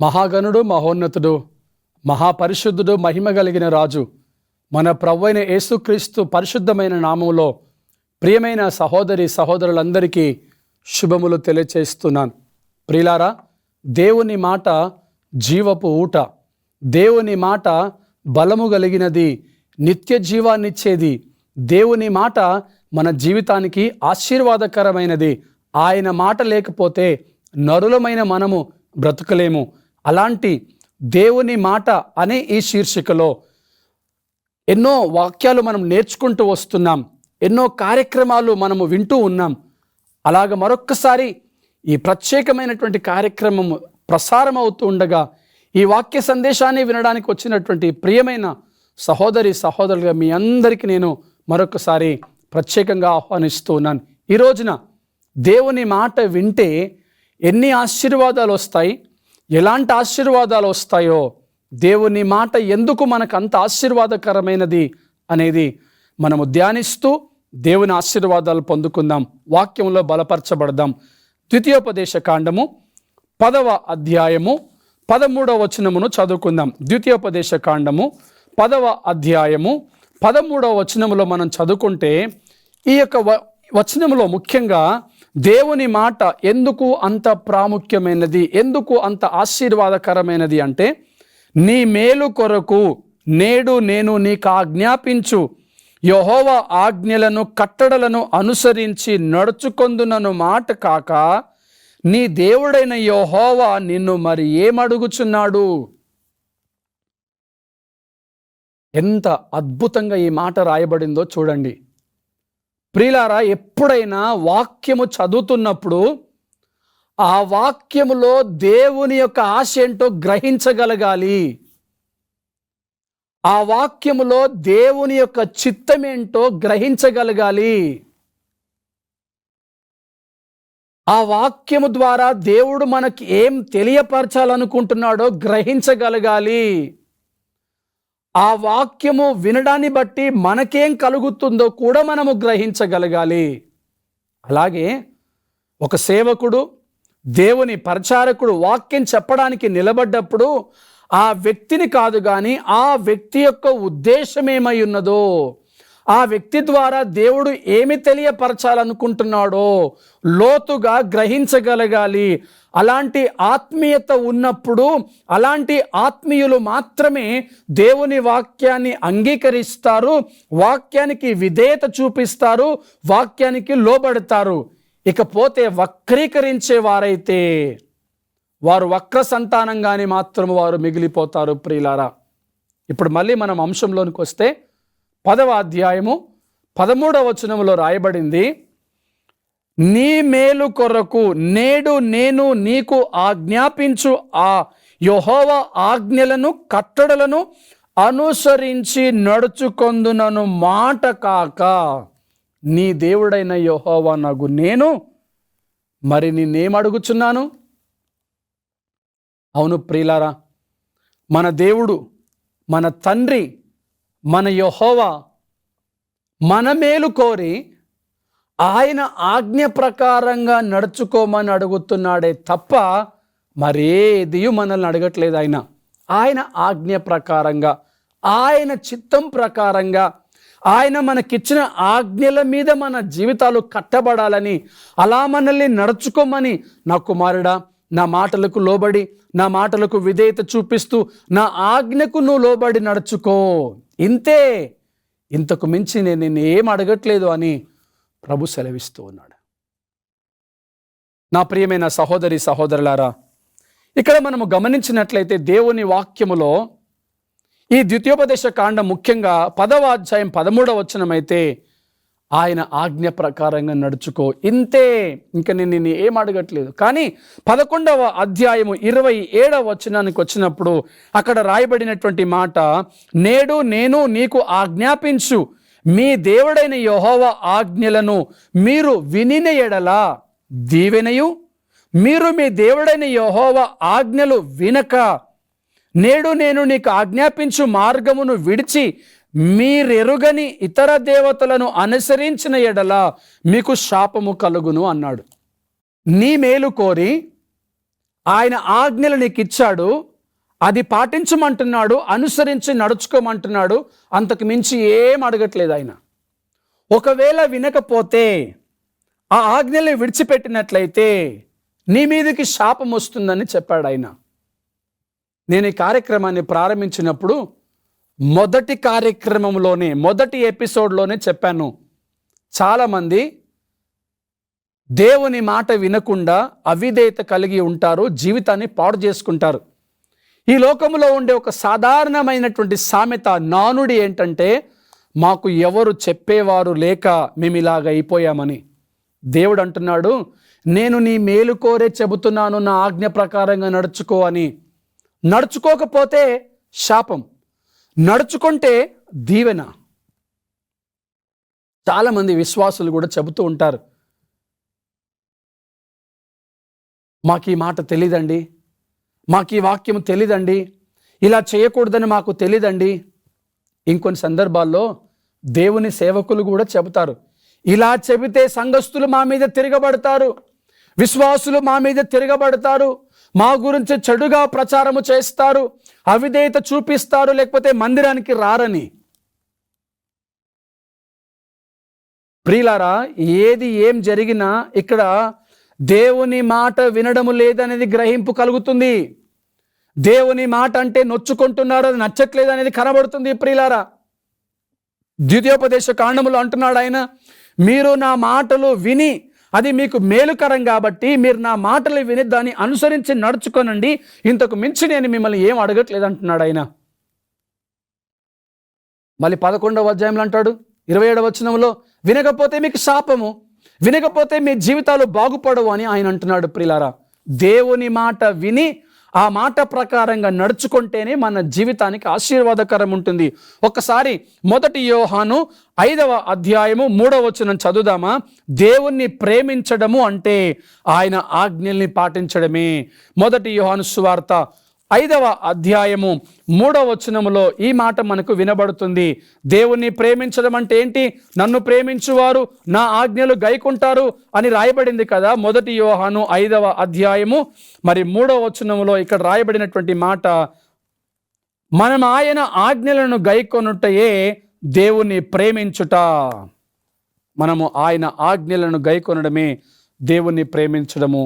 మహాగణుడు, మహోన్నతుడు, మహాపరిశుద్ధుడు, మహిమ కలిగిన రాజు మన ప్రభువైన యేసుక్రీస్తు పరిశుద్ధమైన నామములో ప్రియమైన సహోదరి సహోదరులందరికీ శుభములు తెలియచేస్తున్నాను. ప్రియులారా, దేవుని మాట జీవపు ఊట, దేవుని మాట బలము కలిగినది, నిత్య జీవాన్నిచ్చేది. దేవుని మాట మన జీవితానికి ఆశీర్వాదకరమైనది. ఆయన మాట లేకపోతే నరులమైన మనము బ్రతకలేము. అలాంటి దేవుని మాట అనే ఈ శీర్షికలో ఎన్నో వాక్యాలు మనం నేర్చుకుంటూ వస్తున్నాం, ఎన్నో కార్యక్రమాలు మనము వింటూ ఉన్నాం. అలాగ మరొక్కసారి ఈ ప్రత్యేకమైనటువంటి కార్యక్రమం ప్రసారం అవుతూ ఉండగా ఈ వాక్య సందేశాన్ని వినడానికి వచ్చినటువంటి ప్రియమైన సహోదరి సహోదరులుగా మీ అందరికీ నేను మరొకసారి ప్రత్యేకంగా ఆహ్వానిస్తూ ఉన్నాను. ఈ రోజున దేవుని మాట వింటే ఎన్ని ఆశీర్వాదాలు వస్తాయి, ఎలాంటి ఆశీర్వాదాలు వస్తాయో, దేవుని మాట ఎందుకు మనకు అంత ఆశీర్వాదకరమైనది అనేది మనము ధ్యానిస్తూ దేవుని ఆశీర్వాదాలు పొందుకుందాం, వాక్యంలో బలపరచబడదాం. ద్వితీయోపదేశ కాండము 10వ అధ్యాయము 13వ వచనమును చదువుకుందాం. ద్వితీయోపదేశ కాండము 10వ అధ్యాయము 13వ వచనములో మనం చదువుకుంటే ఈ యొక్క వచనములో ముఖ్యంగా దేవుని మాట ఎందుకు అంత ప్రాముఖ్యమైనది, ఎందుకు అంత ఆశీర్వాదకరమైనది అంటే, నీ మేలు కొరకు నేడు నేను నీకు ఆజ్ఞాపించు యెహోవా ఆజ్ఞలను కట్టడలను అనుసరించి నడుచుకొందునను మాట కాక నీ దేవుడైన యెహోవా నిన్ను మరి ఏమడుగుచున్నాడు. ఎంత అద్భుతంగా ఈ మాట రాయబడిందో చూడండి. ప్రియులారా, ఎప్పుడైనా వాక్యము చదువుతున్నప్పుడు ఆ వాక్యములో దేవుని యొక్క ఆశ ఏంటో గ్రహించగలగాలి. ఆ వాక్యములో దేవుని యొక్క చిత్తమేంటో గ్రహించగలగాలి. ఆ వాక్యము ద్వారా దేవుడు మనకి ఏం తెలియపరచాలనుకుంటున్నాడో గ్రహించగలగాలి. ఆ వాక్యము వినడాన్ని బట్టి మనకేం కలుగుతుందో కూడా మనము గ్రహించగలగాలి. అలాగే ఒక సేవకుడు, దేవుని పరిచారకుడు వాక్యం చెప్పడానికి నిలబడ్డప్పుడు ఆ వ్యక్తిని కాదు కానీ ఆ వ్యక్తి యొక్క ఉద్దేశం ఏమై ఉన్నదో, ఆ వ్యక్తి ద్వారా దేవుడు ఏమి తెలియపరచాలనుకుంటున్నాడో లోతుగా గ్రహించగలగాలి. అలాంటి ఆత్మీయత ఉన్నప్పుడు అలాంటి ఆత్మీయులు మాత్రమే దేవుని వాక్యాన్ని అంగీకరిస్తారు, వాక్యానికి విధేయత చూపిస్తారు, వాక్యానికి లోబడతారు. ఇకపోతే వక్రీకరించే వారైతే వారు వక్ర సంతానంగాని మాత్రము వారు మిగిలిపోతారు. ప్రియులారా, ఇప్పుడు మళ్ళీ మనం అంశంలోనికి వస్తే 10వ అధ్యాయము 13వ వచనములో రాయబడింది, నీ మేలు కొరకు నేడు నేను నీకు ఆజ్ఞాపించు ఆ యెహోవా ఆజ్ఞలను కట్టడలను అనుసరించి నడుచుకొందునను మాట కాక నీ దేవుడైన యెహోవా నగు నేను మరి నిన్నేమడుగుచున్నాను. అవును ప్రియులారా, మన దేవుడు, మన తండ్రి, మన యెహోవా మన మేలు కోరి ఆయన ఆజ్ఞ ప్రకారంగా నడుచుకోమని అడుగుతున్నాడే తప్ప మరేది మనల్ని అడగట్లేదు. ఆయన ఆజ్ఞ ప్రకారంగా, ఆయన చిత్తం ప్రకారంగా, ఆయన మనకిచ్చిన ఆజ్ఞల మీద మన జీవితాలు కట్టబడాలని, అలా మనల్ని నడుచుకోమని, నా కుమారుడా నా మాటలకు లోబడి, నా మాటలకు విధేయత చూపిస్తూ నా ఆజ్ఞకు నువ్వు లోబడి నడుచుకో, ఇంతే, ఇంతకు మించి నేను నిన్ను ఏం అడగట్లేదు అని ప్రభు సెలవిస్తూ ఉన్నాడు. నా ప్రియమైన సహోదరి సహోదరులారా, ఇక్కడ మనము గమనించినట్లయితే దేవుని వాక్యములో ఈ ద్వితీయోపదేశ కాండం ముఖ్యంగా 10వ అధ్యాయం 13వ వచనం అయితే ఆయన ఆజ్ఞ ప్రకారంగా నడుచుకో, ఇంతే, ఇంకా నేను నిన్ను ఏం అడగట్లేదు. కానీ 11వ అధ్యాయము 27వ వచనానికి వచ్చినప్పుడు అక్కడ రాయబడినటువంటి మాట, నేడు నేను నీకు ఆజ్ఞాపించు మీ దేవుడైన యెహోవా ఆజ్ఞలను మీరు వినిన ఎడల దీవెనయు, మీరు మీ దేవుడైన యెహోవా ఆజ్ఞలు వినక నేడు నేను నీకు ఆజ్ఞాపించు మార్గమును విడిచి మీరెరుగని ఇతర దేవతలను అనుసరించిన ఎడల మీకు శాపము కలుగును అన్నాడు. నీ మేలు కోరి ఆయన ఆజ్ఞలు నీకు ఇచ్చాడు, అది పాటించమంటున్నాడు, అనుసరించి నడుచుకోమంటున్నాడు. అంతకు మించి ఏం అడగట్లేదు ఆయన. ఒకవేళ వినకపోతే, ఆ ఆజ్ఞల్ని విడిచిపెట్టినట్లయితే నీ మీదకి శాపం వస్తుందని చెప్పాడు ఆయన. నేను ఈ కార్యక్రమాన్ని ప్రారంభించినప్పుడు మొదటి కార్యక్రమంలోనే, మొదటి ఎపిసోడ్లోనే చెప్పాను, చాలామంది దేవుని మాట వినకుండా అవిధేయత కలిగి ఉంటారు, జీవితాన్ని పాడు చేసుకుంటారు. ఈ లోకంలో ఉండే ఒక సాధారణమైనటువంటి సామెత, నానుడి ఏంటంటే, మాకు ఎవరు చెప్పేవారు లేక మేము ఇలాగ అయిపోయామని. దేవుడు అంటున్నాడు, నేను నీ మేలు కోరే చెబుతున్నాను, నా ఆజ్ఞ ప్రకారంగా నడుచుకో అని. నడుచుకోకపోతే శాపం, నడుచుకుంటే దీవెన. చాలామంది విశ్వాసులు కూడా చెబుతూ ఉంటారు, మాకు ఈ మాట తెలీదండి, మాకు ఈ వాక్యం తెలీదండి, ఇలా చేయకూడదని మాకు తెలీదండి. ఇంకొన్ని సందర్భాల్లో దేవుని సేవకులు కూడా చెబుతారు, ఇలా చెబితే సంఘస్థులు మా మీద తిరగబడతారు, విశ్వాసులు మా మీద తిరగబడతారు, మా గురించి చెడుగా ప్రచారము చేస్తారు, అవిధేయత చూపిస్తారు, లేకపోతే మందిరానికి రారని. ప్రియులారా, ఏది ఏం జరిగినా ఇక్కడ దేవుని మాట వినడము లేదనేది గ్రహింపు కలుగుతుంది. దేవుని మాట అంటే నొచ్చుకుంటున్నారు, అది నచ్చట్లేదు అనేది కనబడుతుంది. ప్రియులారా, ద్వితీయోపదేశ కాండములో అంటున్నాడు ఆయన, మీరు నా మాటలు విని, అది మీకు మేలుకరం కాబట్టి మీరు నా మాటలు విని దాన్ని అనుసరించి నడుచుకోనండి, ఇంతకు మించి నేను మిమ్మల్ని ఏం అడగట్లేదు అంటున్నాడు ఆయన. మళ్ళీ 11వ అధ్యాయంలో అంటాడు, 27వ వచనంలో, వినకపోతే మీకు శాపము, వినకపోతే మీ జీవితాలు బాగుపడవు అని ఆయన అంటున్నాడు. ప్రియులారా, దేవుని మాట విని ఆ మాట ప్రకారంగా నడుచుకుంటేనే మన జీవితానికి ఆశీర్వాదకరం ఉంటుంది. ఒకసారి 1 యోహాను 5వ అధ్యాయము 3వ వచనం చదువుదామా? దేవుణ్ణి ప్రేమించడము అంటే ఆయన ఆజ్ఞల్ని పాటించడమే. 1 యోహాను సువార్త 5వ అధ్యాయము 3వ వచనములో ఈ మాట మనకు వినబడుతుంది. దేవుణ్ణి ప్రేమించడం అంటే ఏంటి? నన్ను ప్రేమించువారు నా ఆజ్ఞలు గైకుంటారు అని రాయబడింది కదా 1 యోహాను 5వ అధ్యాయము 3వ వచనములో. ఇక్కడ రాయబడినటువంటి మాట, మనం ఆయన ఆజ్ఞలను గైకొనుటయే దేవుణ్ణి ప్రేమించుట. మనము ఆయన ఆజ్ఞలను గైకొనడమే దేవుణ్ణి ప్రేమించడము.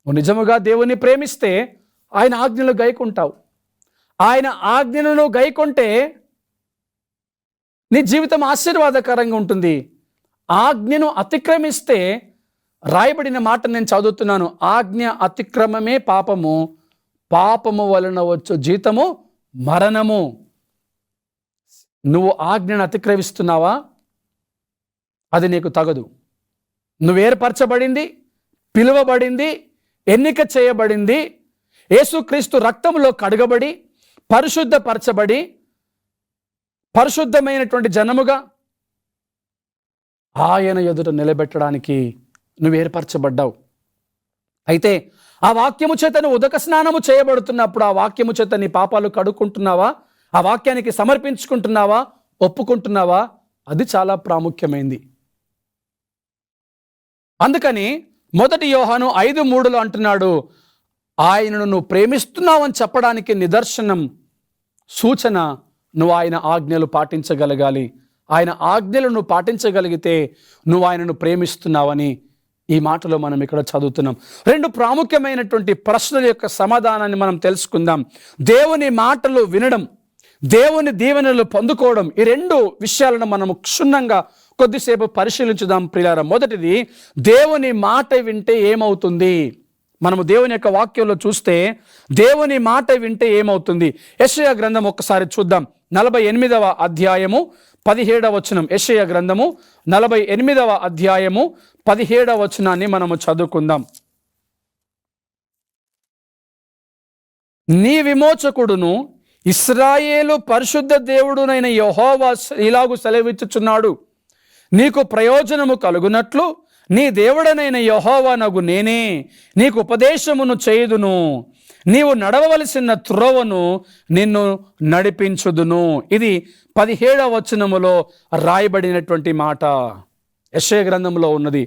నిజముగా దేవుణ్ణి ప్రేమిస్తే ఆయన ఆజ్ఞలు గైకుంటావు. ఆయన ఆజ్ఞలను గైకొంటే నీ జీవితం ఆశీర్వాదకరంగా ఉంటుంది. ఆజ్ఞను అతిక్రమిస్తే, రాయబడిన మాట నేను చదువుతున్నాను, ఆజ్ఞ అతిక్రమమే పాపము, పాపము వలన వచ్చు జీతము మరణము. నువ్వు ఆజ్ఞను అతిక్రమిస్తున్నావా? అది నీకు తగదు. నువ్వు ఏర్పరచబడింది, పిలువబడింది, ఎన్నిక చేయబడింది, యేసుక్రీస్తు రక్తంలో కడగబడి పరిశుద్ధపరచబడి పరిశుద్ధమైనటువంటి జనముగా ఆయన ఎదుట నిలబెట్టడానికి నువ్వు ఏర్పరచబడ్డావు. అయితే ఆ వాక్యము చేత నువ్వు ఉదక స్నానము చేయబడుతున్నప్పుడు ఆ వాక్యము చేత నీ పాపాలు కడుక్కుంటున్నావా? ఆ వాక్యానికి సమర్పించుకుంటున్నావా? ఒప్పుకుంటున్నావా? అది చాలా ప్రాముఖ్యమైంది. అందుకని 1 యోహాను 5:3 అంటున్నాడు, ఆయనను నువ్వు ప్రేమిస్తున్నావని చెప్పడానికి నిదర్శనం, సూచన, నువ్వు ఆయన ఆజ్ఞలు పాటించగలగాలి. ఆయన ఆజ్ఞలను పాటించగలిగితే నువ్వు ఆయనను ప్రేమిస్తున్నావని ఈ మాటలో మనం ఇక్కడ చదువుతున్నాం. 2 ప్రాముఖ్యమైనటువంటి ప్రశ్నల యొక్క సమాధానాన్ని మనం తెలుసుకుందాం. దేవుని మాటలు వినడం, దేవుని దీవెనలు పొందుకోవడం, ఈ 2 విషయాలను మనం క్షుణ్ణంగా కొద్దిసేపు పరిశీలించుదాం. ప్రియులారా, మొదటిది, దేవుని మాట వింటే ఏమవుతుంది? మనము దేవుని యొక్క వాక్యంలో చూస్తే దేవుని మాట వింటే ఏమవుతుంది? యెషయా గ్రంథం ఒక్కసారి చూద్దాం. 48వ అధ్యాయము 17వ వచనం. యెషయా గ్రంథము 48వ అధ్యాయము 17వ వచనాన్ని మనము చదువుకుందాం. నీ విమోచకుడును ఇశ్రాయేలు పరిశుద్ధ దేవుడునైన యెహోవా ఇలాగు సెలవిచ్చుచున్నాడు, నీకు ప్రయోజనము కలుగునట్లు నీ దేవుడనైన యెహోవానగు నేనే నీకు ఉపదేశమును చేయుదును, నీవు నడవవలసిన త్రోవను నిన్ను నడిపించుదును. ఇది 17వ వచనములో రాయబడినటువంటి మాట, యెషయా గ్రంథంలో ఉన్నది.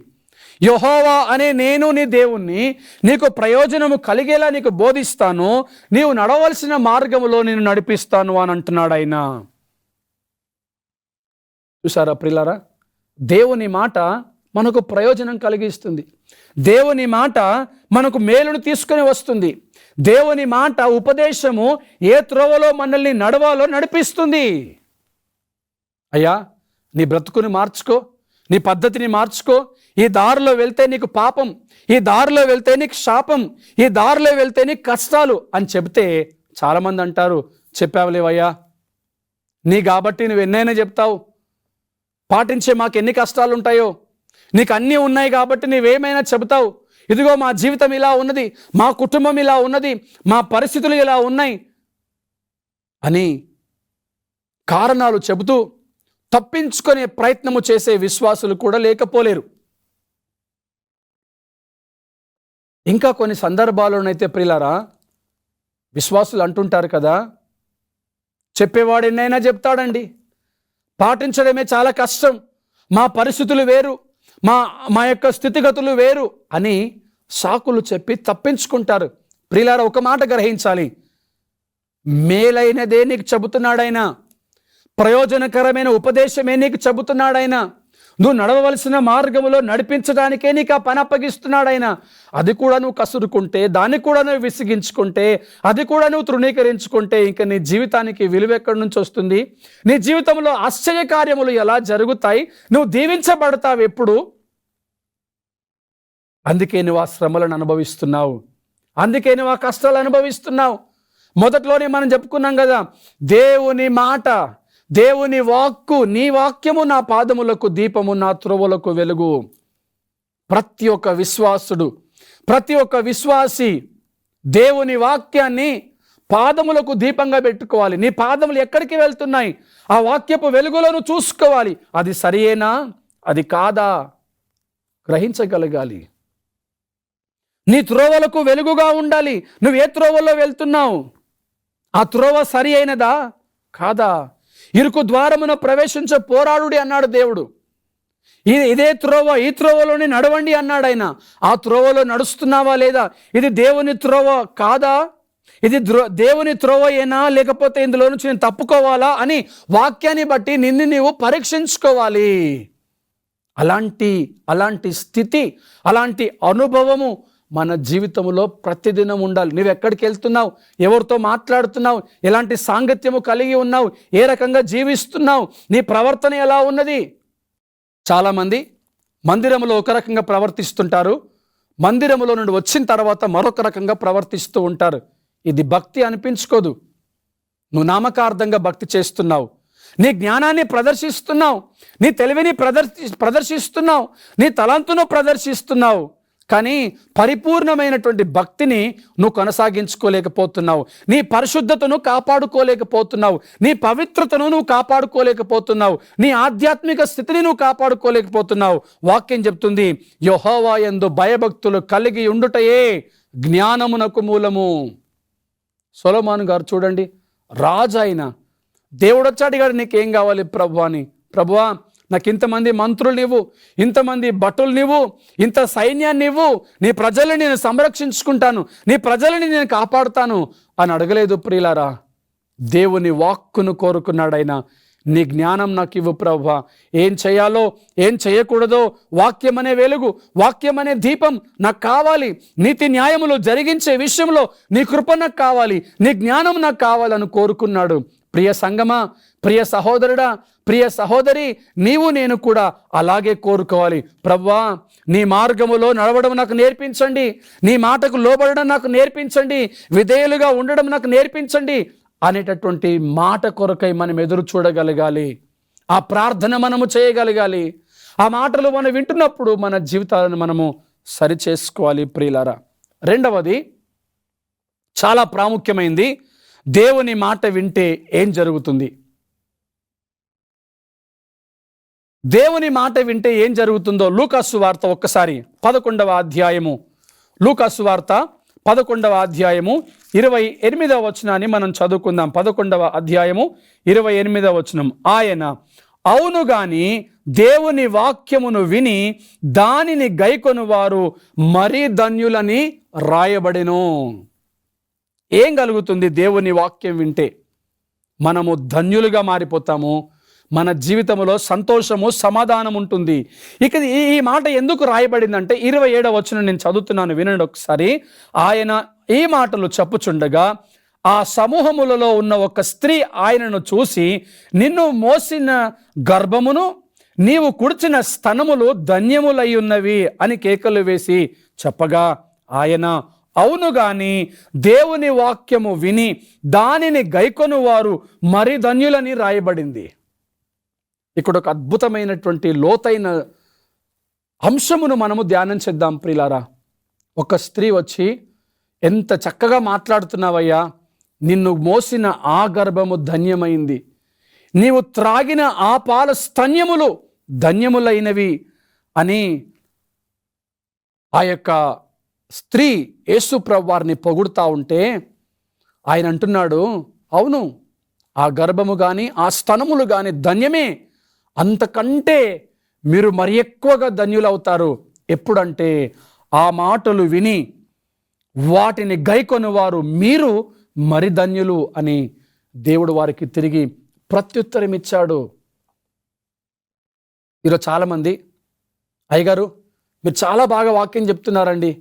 యెహోవా అనే నేను నీ దేవుణ్ణి, నీకు ప్రయోజనము కలిగేలా నీకు బోధిస్తాను, నీవు నడవలసిన మార్గములో నేను నడిపిస్తాను అని అంటున్నాడు ఆయన. చూసారా ప్రియులారా, దేవుని మాట మనకు ప్రయోజనం కలిగిస్తుంది. దేవుని మాట మనకు మేలును తీసుకొని వస్తుంది. దేవుని మాట ఉపదేశము ఏ త్రోవలో మనల్ని నడవాలో నడిపిస్తుంది. అయ్యా, నీ బ్రతుకుని మార్చుకో, నీ పద్ధతిని మార్చుకో. ఈ దారిలో వెళ్తే నీకు పాపం, ఈ దారిలో వెళ్తే నీకు శాపం, ఈ దారిలో వెళ్తే నీకు కష్టాలు అని చెబితే చాలామంది అంటారు, చెప్పావులేవయ్యా, నీ కాబట్టి నువ్వు ఎన్నైనా చెప్తావు, పాటించే మాకు ఎన్ని కష్టాలు ఉంటాయో, నీకు అన్నీ ఉన్నాయి కాబట్టి నీవేమైనా చెబుతావు. ఇదిగో మా జీవితం ఇలా ఉన్నది, మా కుటుంబం ఇలా ఉన్నది, మా పరిస్థితులు ఇలా ఉన్నాయి అని కారణాలు చెబుతూ తప్పించుకునే ప్రయత్నము చేసే విశ్వాసులు కూడా లేకపోలేరు. ఇంకా కొన్ని సందర్భాల్లోనైతే ప్రియులారా, విశ్వాసులు అంటుంటారు కదా, చెప్పేవాడు ఎన్నైనా చెప్తాడండి, పాటించడమే చాలా కష్టం, మా పరిస్థితులు వేరు, మా యొక్క స్థితిగతులు వేరు అని సాకులు చెప్పి తప్పించుకుంటారు. ప్రియులారా, ఒక మాట గ్రహించాలి, మేలైనదే నీకు చెబుతున్నాడైనా, ప్రయోజనకరమైన ఉపదేశమే నీకు చెబుతున్నాడైనా, నువ్వు నడవవలసిన మార్గంలో నడిపించడానికే నీకు ఆ పని అప్పగిస్తున్నాడైనా, అది కూడా నువ్వు కసురుకుంటే, దాన్ని కూడా నువ్వు విసిగించుకుంటే, అది కూడా నువ్వు తృణీకరించుకుంటే ఇంకా నీ జీవితానికి విలువ ఎక్కడి నుంచి వస్తుంది? నీ జీవితంలో ఆశ్చర్య కార్యములు ఎలా జరుగుతాయి? నువ్వు దీవించబడతావు ఎప్పుడు? అందుకే నువ్వు ఆ శ్రమలను అనుభవిస్తున్నావు, అందుకే నువ్వు ఆ కష్టాలు అనుభవిస్తున్నావు. మొదట్లోనే మనం చెప్పుకున్నాం కదా, దేవుని మాట, దేవుని వాక్కు, నీ వాక్యము నా పాదములకు దీపము, నా త్రోవలకు వెలుగు. ప్రతి ఒక్క విశ్వాసుడు, ప్రతి ఒక్క విశ్వాసి దేవుని వాక్యాన్ని పాదములకు దీపంగా పెట్టుకోవాలి. నీ పాదములు ఎక్కడికి వెళ్తున్నాయి? ఆ వాక్యపు వెలుగులను చూసుకోవాలి. అది సరియేనా, అది కాదా గ్రహించగలగాలి. నీ త్రోవలకు వెలుగుగా ఉండాలి. నువ్వు ఏ త్రోవలో వెళ్తున్నావు? ఆ త్రోవ సరి అయినదా కాదా? ఇరుకు ద్వారమున ప్రవేశించ పోరాడుడి అన్నాడు దేవుడు. ఇదే త్రోవ, ఈ త్రోవలోనే నడవండి అన్నాడు ఆయన. ఆ త్రోవలో నడుస్తున్నావా లేదా? ఇది దేవుని త్రోవ కాదా? ఇది దేవుని త్రోవ ఏనా, లేకపోతే ఇందులో నుంచి నేను తప్పుకోవాలా అని వాక్యాన్ని బట్టి నిన్ను నీవు పరీక్షించుకోవాలి. అలాంటి స్థితి, అలాంటి అనుభవము మన జీవితంలో ప్రతిదినం ఉండాలి. నువ్వు ఎక్కడికి వెళ్తున్నావు, ఎవరితో మాట్లాడుతున్నావు, ఎలాంటి సాంగత్యము కలిగి ఉన్నావు, ఏ రకంగా జీవిస్తున్నావు, నీ ప్రవర్తన ఎలా ఉన్నది? చాలామంది మందిరంలో ఒక రకంగా ప్రవర్తిస్తుంటారు, మందిరంలో నుండి వచ్చిన తర్వాత మరొక రకంగా ప్రవర్తిస్తూ ఉంటారు. ఇది భక్తి అనిపించుకోదు. నువ్వు నామకార్థంగా భక్తి చేస్తున్నావు, నీ జ్ఞానాన్ని ప్రదర్శిస్తున్నావు, నీ తెలివిని ప్రదర్శిస్తున్నావు, నీ తలంతును ప్రదర్శిస్తున్నావు, కానీ పరిపూర్ణమైనటువంటి భక్తిని నువ్వు కొనసాగించుకోలేకపోతున్నావు. నీ పరిశుద్ధతను కాపాడుకోలేకపోతున్నావు, నీ పవిత్రతను నువ్వు కాపాడుకోలేకపోతున్నావు, నీ ఆధ్యాత్మిక స్థితిని నువ్వు కాపాడుకోలేకపోతున్నావు. వాక్యం చెప్తుంది, యెహోవా యందు భయభక్తులు కలిగి ఉండుటయే జ్ఞానమునకు మూలము. సొలొమోను గారు చూడండి, రాజు అయిన దేవుడు వచ్చి అడిగాడు, నీకేం కావాలి ప్రభువా అని. ప్రభువా, నాకు ఇంతమంది మంత్రులు నీవు, ఇంతమంది భటులు నీవు, ఇంత సైన్యాన్ని నీవు, నీ ప్రజల్ని నేను సంరక్షించుకుంటాను, నీ ప్రజలని నేను కాపాడుతాను అని అడగలేదు ప్రియులారా. దేవుని వాక్కును కోరుకున్నాడైనా, నీ జ్ఞానం నాకు ఇవ్వు ప్రభువా, ఏం చేయాలో ఏం చేయకూడదో వాక్యం అనే వెలుగు, వాక్యం అనే దీపం నాకు కావాలి, నీతి న్యాయములు జరిగించే విషయంలో నీ కృప నాకు కావాలి, నీ జ్ఞానం నాకు కావాలని కోరుకున్నాడు. ప్రియ సంగమా, ప్రియ సహోదరుడా, ప్రియ సహోదరి, నీవు నేను కూడా అలాగే కోరుకోవాలి. ప్రభువా, నీ మార్గములో నడవడం నాకు నేర్పించండి, నీ మాటకు లోబడడం నాకు నేర్పించండి, విధేయులుగా ఉండడం నాకు నేర్పించండి అనేటటువంటి మాట కొరకై మనం ఎదురు చూడగలగాలి. ఆ ప్రార్థన మనము చేయగలగాలి. ఆ మాటలు మనం వింటున్నప్పుడు మన జీవితాలను మనము సరిచేసుకోవాలి ప్రియులారా. రెండవది చాలా ప్రాముఖ్యమైనది, దేవుని మాట వింటే ఏం జరుగుతుంది? దేవుని మాట వింటే ఏం జరుగుతుందో లూకా సువార్త ఒక్కసారి 11వ అధ్యాయము, లూకా సువార్త 11వ అధ్యాయము 28వ వచనాన్ని మనం చదువుకుందాం. 11వ అధ్యాయము 28వ వచనం. ఆయన అవును గాని దేవుని వాక్యమును విని దానిని గైకొను వారు మరీ ధన్యులని రాయబడెను. ఏం కలుగుతుంది దేవుని వాక్యం వింటే? మనము ధన్యులుగా మారిపోతాము. మన జీవితంలో సంతోషము, సమాధానం ఉంటుంది. ఇక ఈ మాట ఎందుకు రాయబడిందంటే 27వ వచనం నేను చదువుతున్నాను, వినండి ఒకసారి. ఆయన ఈ మాటలు చెప్పుచుండగా ఆ సమూహములలో ఉన్న ఒక స్త్రీ ఆయనను చూసి, నిన్ను మోసిన గర్భమును నీవు కుడిచిన స్తనములు ధన్యములై ఉన్నవి అని కేకలు వేసి చెప్పగా ఆయన, అవును గాని దేవుని వాక్యము విని దానిని గైకొను వారు మరి ధన్యులని రాయబడింది. ఇక్కడ ఒక అద్భుతమైనటువంటి లోతైన అంశమును మనము ధ్యానం చేద్దాం ప్రియులారా. ఒక స్త్రీ వచ్చి, ఎంత చక్కగా మాట్లాడుతున్నావయ్యా, నిన్ను మోసిన ఆ గర్భము ధన్యమైంది, నీవు త్రాగిన ఆ పాల స్తన్యములు ధన్యములైనవి అని ఆ యొక్క స్త్రీ యేసు ప్రభువారిని పొగుడుతూ ఉంటే ఆయన అంటున్నాడు, అవును, ఆ గర్భము కానీ ఆ స్తనములు కానీ ధన్యమే, అంతకంటే మీరు మరి ఎక్కువగా ధన్యులవుతారు. ఎప్పుడంటే ఆ మాటలు విని వాటిని గైకొని వారు మీరు మరి ధన్యులు అని దేవుడు వారికి తిరిగి ప్రత్యుత్తరం ఇచ్చాడు. ఈరోజు చాలామంది, అయ్యగారు మీరు చాలా బాగా వాక్యం చెప్తున్నారండి,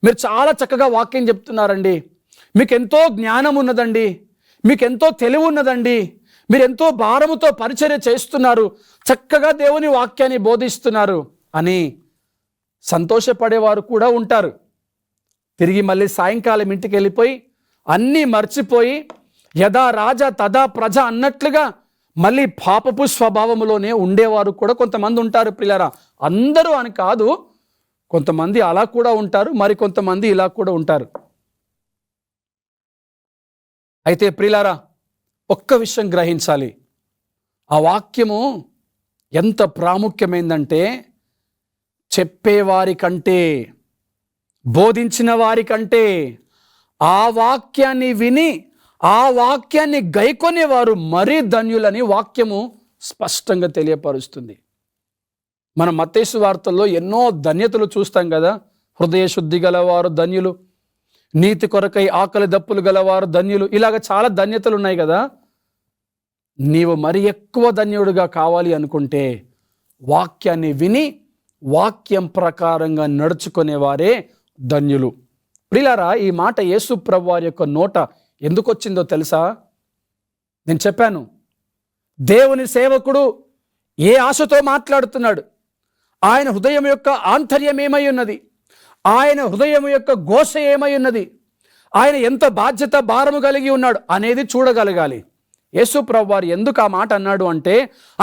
మీరు చాలా చక్కగా వాక్యం చెప్తున్నారండి, మీకు ఎంతో జ్ఞానం ఉన్నదండి, మీకు ఎంతో తెలివి ఉన్నదండి, మీరు ఎంతో భారముతో పరిచర్య చేస్తున్నారు, చక్కగా దేవుని వాక్యాన్ని బోధిస్తున్నారు అని సంతోషపడేవారు కూడా ఉంటారు. తిరిగి మళ్ళీ సాయంకాలం ఇంటికి వెళ్ళిపోయి అన్నీ మర్చిపోయి యథా రాజా తదా ప్రజ అన్నట్లుగా మళ్ళీ పాపపు స్వభావంలోనే ఉండేవారు కూడా కొంతమంది ఉంటారు ప్రియులారా. అందరూ అని కాదు, కొంతమంది అలా కూడా ఉంటారు, మరి కొంతమంది ఇలా కూడా ఉంటారు. అయితే ప్రియులారా, ఒక్క విషయం గ్రహించాలి, ఆ వాక్యము ఎంత ప్రాముఖ్యమైందంటే చెప్పేవారి కంటే, బోధించిన వారి కంటే ఆ వాక్యాన్ని విని ఆ వాక్యాన్ని గైకొనేవారు మరీ ధన్యులని వాక్యము స్పష్టంగా తెలియపరుస్తుంది. మనం మత్తయి సువార్తల్లో ఎన్నో ధన్యతలు చూస్తాం కదా. హృదయ శుద్ధి గలవారు ధన్యులు, నీతి కొరకై ఆకలి దప్పులు గలవారు ధన్యులు, ఇలాగ చాలా ధన్యతలు ఉన్నాయి కదా. నీవు మరి ఎక్కువ ధన్యుడిగా కావాలి అనుకుంటే వాక్యాన్ని విని వాక్యం ప్రకారంగా నడుచుకునేవారే ధన్యులు. ప్రియులారా, ఈ మాట యేసు ప్రభువారి యొక్క నోట ఎందుకు వచ్చిందో తెలుసా? నేను చెప్పాను, దేవుని సేవకుడు ఏ ఆశతో మాట్లాడుతున్నాడు, ఆయన హృదయం యొక్క ఆంతర్యం ఏమై ఉన్నది, ఆయన హృదయం యొక్క ఘోష ఏమై ఉన్నది, ఆయన ఎంత బాధ్యత భారము కలిగి ఉన్నాడు అనేది చూడగలగాలి. యేసు ప్రభువారు ఎందుకు ఆ మాట అన్నాడు అంటే,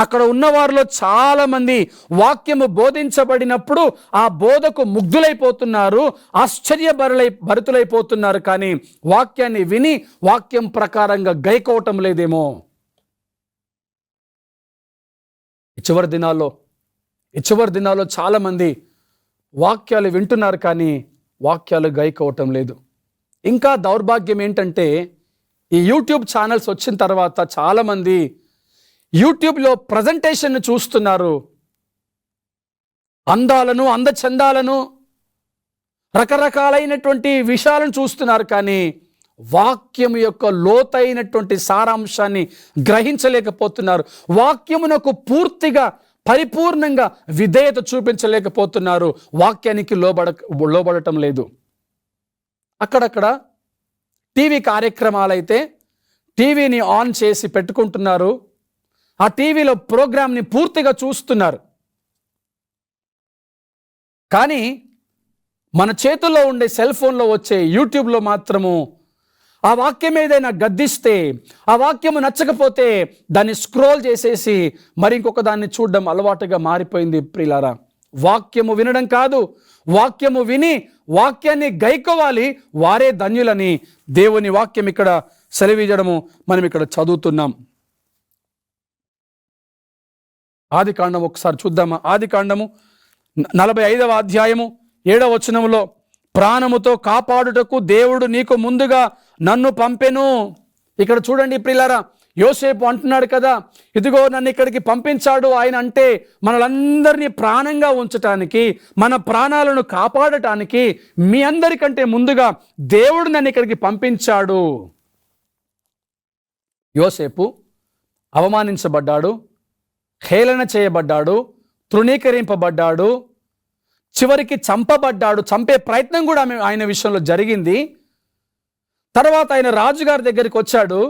అక్కడ ఉన్నవారిలో చాలామంది వాక్యము బోధించబడినప్పుడు ఆ బోధకు ముగ్ధులైపోతున్నారు, భరితులైపోతున్నారు, కానీ వాక్యాన్ని విని వాక్యం ప్రకారంగా గైకోవటం లేదేమో. ఈ చివరి దినాల్లో చాలామంది వాక్యాలు వింటున్నారు, కానీ వాక్యాలు గైకోవటం లేదు. ఇంకా దౌర్భాగ్యం ఏంటంటే, ఈ యూట్యూబ్ ఛానల్స్ వచ్చిన తర్వాత చాలామంది యూట్యూబ్లో ప్రజెంటేషన్ను చూస్తున్నారు, అందాలను, అందచందాలను, రకరకాలైనటువంటి విషయాలను చూస్తున్నారు, కానీ వాక్యం యొక్క లోతైనటువంటి సారాంశాన్ని గ్రహించలేకపోతున్నారు. వాక్యమునకు పూర్తిగా పరిపూర్ణంగా విధేయత చూపించలేకపోతున్నారు, వాక్యానికి లోబడటం లేదు. అక్కడక్కడ టీవీ కార్యక్రమాలైతే టీవీని ఆన్ చేసి పెట్టుకుంటున్నారు, ఆ టీవీలో ప్రోగ్రామ్ని పూర్తిగా చూస్తున్నారు. కానీ మన చేతుల్లో ఉండే సెల్ ఫోన్లో వచ్చే యూట్యూబ్లో మాత్రము ఆ వాక్యం ఏదైనా గద్దిస్తే, ఆ వాక్యము నచ్చకపోతే దాన్ని స్క్రోల్ చేసేసి మరి ఇంకొక దాన్ని చూడడం అలవాటుగా మారిపోయింది ప్రియులారా. వాక్యము వినడం కాదు, వాక్యము విని వాక్యాన్ని గైకోవాలి, వారే ధన్యులని దేవుని వాక్యం ఇక్కడ సెలవించడము మనం ఇక్కడ చదువుతున్నాం. ఆదికాండం ఒకసారి చూద్దామా? ఆదికాండము 45వ అధ్యాయము 7వ వచనములో, ప్రాణముతో కాపాడుటకు దేవుడు నీకు ముందుగా నన్ను పంపెను. ఇక్కడ చూడండి ప్రియులారా, యోసేపు అంటున్నాడు కదా, ఇదిగో నన్ను ఇక్కడికి పంపించాడు ఆయన అంటే మనలందరినీ ప్రాణంగా ఉంచటానికి, మన ప్రాణాలను కాపాడటానికి, మీ అందరికంటే ముందుగా దేవుడు నన్ను ఇక్కడికి పంపించాడు. యోసేపు అవమానించబడ్డాడు, హేళన చేయబడ్డాడు, తృణీకరింపబడ్డాడు, చివరికి చంపబడ్డాడు. చంపే ప్రయత్నం కూడా ఆయన విషయంలో జరిగింది. తర్వాత ఆయన రాజుగారి దగ్గరికి వచ్చాడు.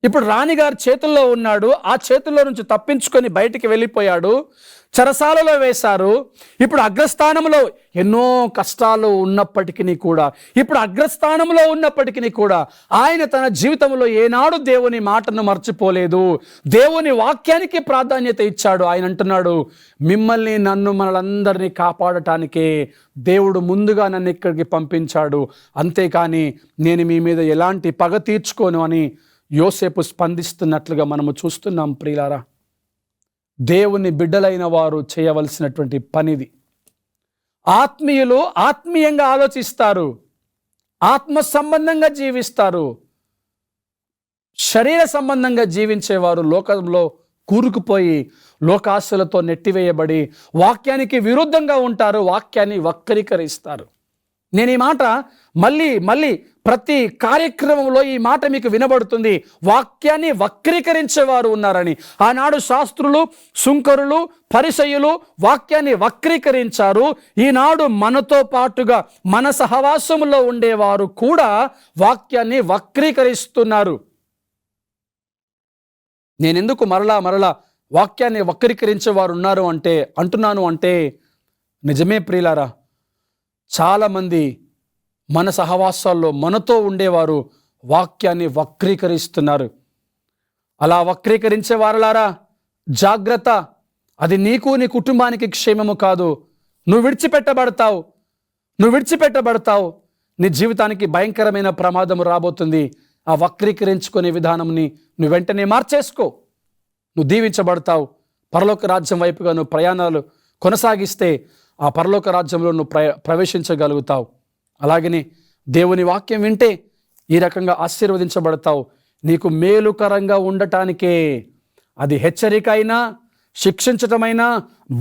ఇప్పుడు రాణిగారి చేతుల్లో ఉన్నాడు. ఆ చేతుల్లో నుంచి తప్పించుకొని బయటికి వెళ్ళిపోయాడు. చెరసాలలో వేశారు. ఇప్పుడు అగ్రస్థానంలో ఎన్నో కష్టాలు ఉన్నప్పటికీ కూడా, ఇప్పుడు అగ్రస్థానంలో ఉన్నప్పటికీ కూడా ఆయన తన జీవితంలో ఏనాడు దేవుని మాటను మర్చిపోలేదు. దేవుని వాక్యానికి ప్రాధాన్యత ఇచ్చాడు. ఆయన అంటున్నాడు, మిమ్మల్ని నన్ను మనలందరినీ కాపాడటానికే దేవుడు ముందుగా నన్ను ఇక్కడికి పంపించాడు, అంతేకాని నేను మీ మీద ఎలాంటి పగ తీర్చుకోను అని యోసేపు స్పందిస్తున్నట్లుగా మనము చూస్తున్నాం. ప్రియులారా, దేవుని బిడ్డలైన వారు చేయవలసినటువంటి పనిది. ఆత్మీయులు ఆత్మీయంగా ఆలోచిస్తారు, ఆత్మ సంబంధంగా జీవిస్తారు. శరీర సంబంధంగా జీవించేవారు లోకంలో కూరుకుపోయి లోకాశలతో నెట్టివేయబడి వాక్యానికి విరుద్ధంగా ఉంటారు, వాక్యాన్ని వక్రీకరిస్తారు. నేను ఈ మాట మళ్ళీ ప్రతి కార్యక్రమంలో ఈ మాట మీకు వినబడుతుంది. వాక్యాన్ని వక్రీకరించేవారు ఉన్నారని. ఆనాడు శాస్త్రులు, సుంకరులు, పరిసయ్యులు వాక్యాన్ని వక్రీకరించారు. ఈనాడు మనతో పాటుగా మన సహవాసంలో ఉండేవారు కూడా వాక్యాన్ని వక్రీకరిస్తున్నారు. నేనెందుకు మరలా వాక్యాన్ని వక్రీకరించేవారు ఉన్నారు అంటున్నాను అంటే నిజమే ప్రియులారా, చాలామంది మన సహవాసాల్లో మనతో ఉండేవారు వాక్యాన్ని వక్రీకరిస్తున్నారు. అలా వక్రీకరించే వారలారా జాగ్రత్త, అది నీకు నీ కుటుంబానికి క్షేమము కాదు. నువ్వు విడిచిపెట్టబడతావు. నీ జీవితానికి భయంకరమైన ప్రమాదం రాబోతుంది. ఆ వక్రీకరించుకునే విధానంని నువ్వు వెంటనే మార్చేసుకో. నువ్వు దీవించబడతావు. పరలోక రాజ్యం వైపుగా నువ్వు ప్రయాణాలు కొనసాగిస్తే ఆ పరలోక రాజ్యంలో నువ్వు ప్రవేశించగలుగుతావు. అలాగనే దేవుని వాక్యం వింటే ఈ రకంగా ఆశీర్వదించబడతావు. నీకు మేలుకరంగా ఉండటానికే, అది హెచ్చరిక అయినా, శిక్షించటమైనా,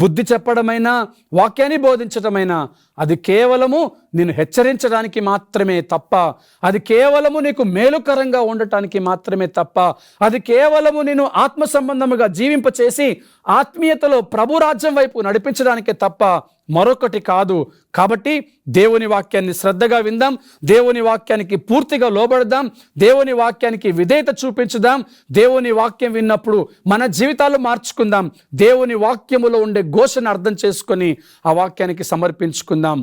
బుద్ధి చెప్పడమైనా, వాక్యాన్ని బోధించటమైనా, అది కేవలము నిన్ను హెచ్చరించడానికి మాత్రమే తప్ప, అది కేవలము నీకు మేలుకరంగా ఉండటానికి మాత్రమే తప్ప, అది కేవలము నేను ఆత్మ సంబంధముగా జీవింపచేసి ఆత్మీయతలో ప్రభు రాజ్యం వైపు నడిపించడానికే తప్ప మరొకటి కాదు. కాబట్టి దేవుని వాక్యాన్ని శ్రద్ధగా విందాం, దేవుని వాక్యానికి పూర్తిగా లోబడదాం, దేవుని వాక్యానికి విధేయత చూపించుదాం. దేవుని వాక్యం విన్నప్పుడు మన జీవితాలు మార్చుకుందాం. దేవుని వాక్యములో ఉండే ఘోషను అర్థం చేసుకొని ఆ వాక్యానికి సమర్పించుకుందాం.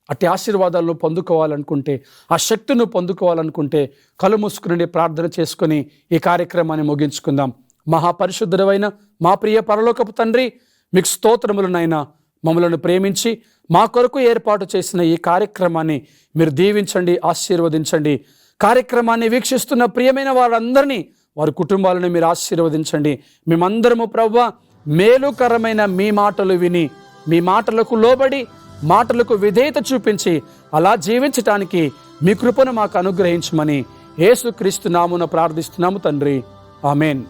అట్టి ఆశీర్వాదాలను పొందుకోవాలనుకుంటే, ఆ శక్తిని పొందుకోవాలనుకుంటే కళ్ళు మూసుకుని ప్రార్థన చేసుకొని ఈ కార్యక్రమాన్ని ముగించుకుందాం. మహాపరిశుద్ధుడైన మా ప్రియ పరలోకపు తండ్రి, మీకు స్తోత్రములనైనా. మమ్మలను ప్రేమించి మా కొరకు ఏర్పాటు చేసిన ఈ కార్యక్రమాన్ని మీరు దీవించండి, ఆశీర్వదించండి. కార్యక్రమాన్ని వీక్షిస్తున్న ప్రియమైన వారందరినీ, వారి కుటుంబాలను మీరు ఆశీర్వదించండి. మేమందరము ప్రభువా మేలుకరమైన మీ మాటలు విని, మీ మాటలకు లోబడి, మాటలకు విధేయత చూపించి అలా జీవించటానికి మీ కృపను మాకు అనుగ్రహించమని యేసుక్రీస్తు నామమున ప్రార్థిస్తున్నాము తండ్రి. ఆమేన్.